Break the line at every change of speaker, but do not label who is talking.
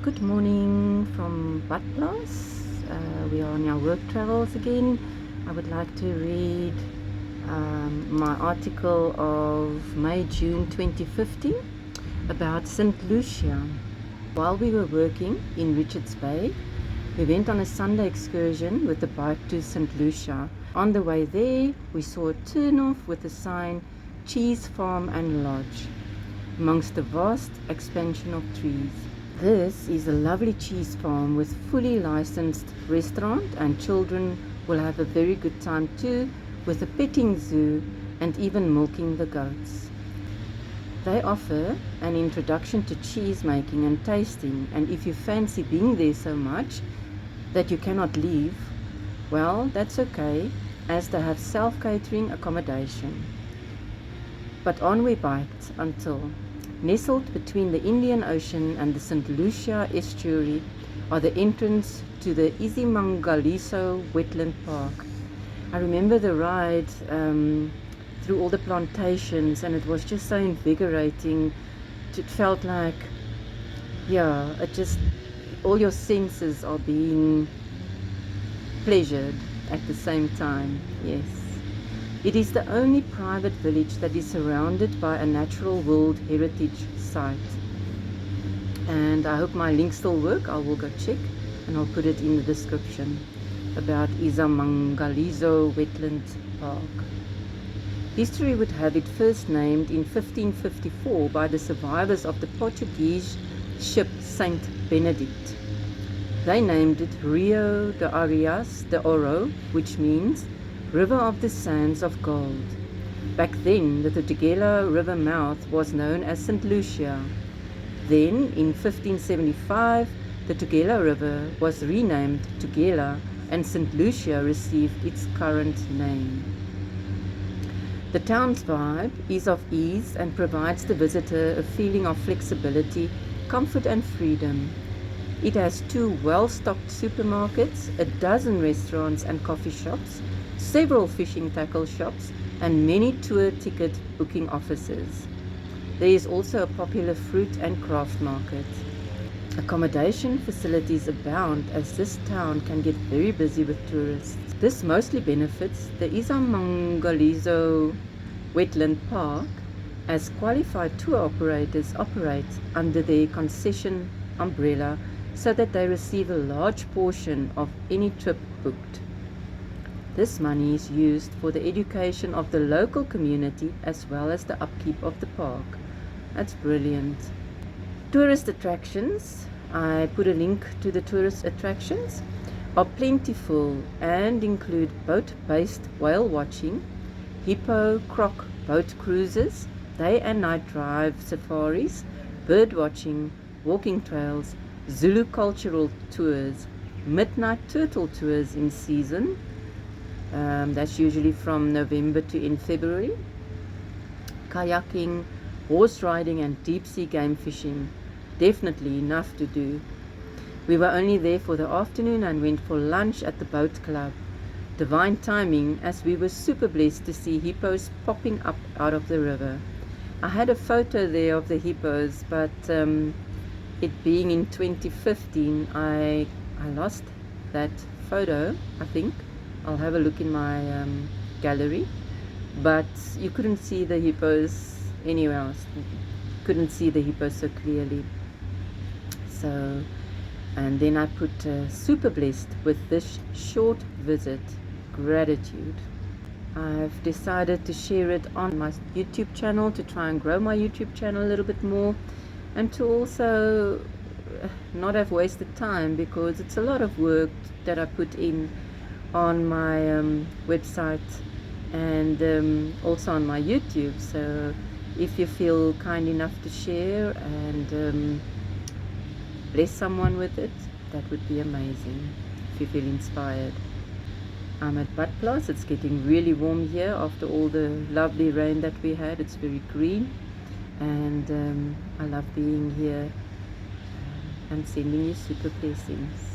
Good morning from Butler's. We are on our work travels again. I would like to read my article of May-June 2015 about St. Lucia. While we were working in Richards Bay, we went on a Sunday excursion with the bike to St. Lucia. On the way there, we saw a turn-off with the sign Cheese Farm and Lodge, amongst a vast expansion of trees. This is a lovely cheese farm with fully licensed restaurant, and children will have a very good time too, with a petting zoo and even milking the goats. They offer an introduction to cheese making and tasting, and if you fancy being there so much that you cannot leave, well, that's okay, as they have self-catering accommodation. But on we biked until, nestled between the Indian Ocean and the St. Lucia estuary, are the entrance to the Izimangaliso Wetland Park. I remember the ride through all the plantations, and it was just so invigorating. It felt like, all your senses are being pleasured at the same time. Yes. It is the only private village that is surrounded by a natural World Heritage Site. And I hope my links still work. I will go check and I'll put it in the description about Izimangaliso Wetland Park. History would have it first named in 1554 by the survivors of the Portuguese ship Saint Benedict. They named it Rio de Arias de Oro, which means River of the Sands of Gold. Back then, the Tugela River mouth was known as St. Lucia. Then, in 1575, the Tugela River was renamed Tugela, and St. Lucia received its current name. The town's vibe is of ease and provides the visitor a feeling of flexibility, comfort and freedom. It has 2 well-stocked supermarkets, a dozen restaurants and coffee shops, several fishing tackle shops, and many tour ticket booking offices. There is also a popular fruit and craft market. Accommodation facilities abound, as this town can get very busy with tourists. This mostly benefits the Izimangaliso Wetland Park, as qualified tour operators operate under their concession umbrella, so that they receive a large portion of any trip booked. This money is used for the education of the local community as well as the upkeep of the park. That's brilliant. Tourist attractions, I put a link to the tourist attractions, are plentiful and include boat-based whale watching, hippo croc boat cruises, day and night drive safaris, bird watching, walking trails, Zulu cultural tours, midnight turtle tours in season, that's usually from November to in February, kayaking, horse riding and deep sea game fishing. Definitely enough to do. We were only there for the afternoon and went for lunch at the boat club. Divine timing, as we were super blessed to see hippos popping up out of the river. I had a photo there of the hippos, but it being in 2015, I lost that photo, I think. I'll have a look in my gallery, but you couldn't see the hippos anywhere else. Couldn't see the hippos so clearly. So, and then I put super blessed with this short visit. Gratitude. I've decided to share it on my YouTube channel to try and grow my YouTube channel a little bit more, and to also not have wasted time, because it's a lot of work that I put in on my website and also on my YouTube. So if you feel kind enough to share and bless someone with it, that would be amazing. If you feel inspired. I'm at Butler's. It's getting really warm here after all the lovely rain that we had. It's very green, and I love being here and sending you super blessings.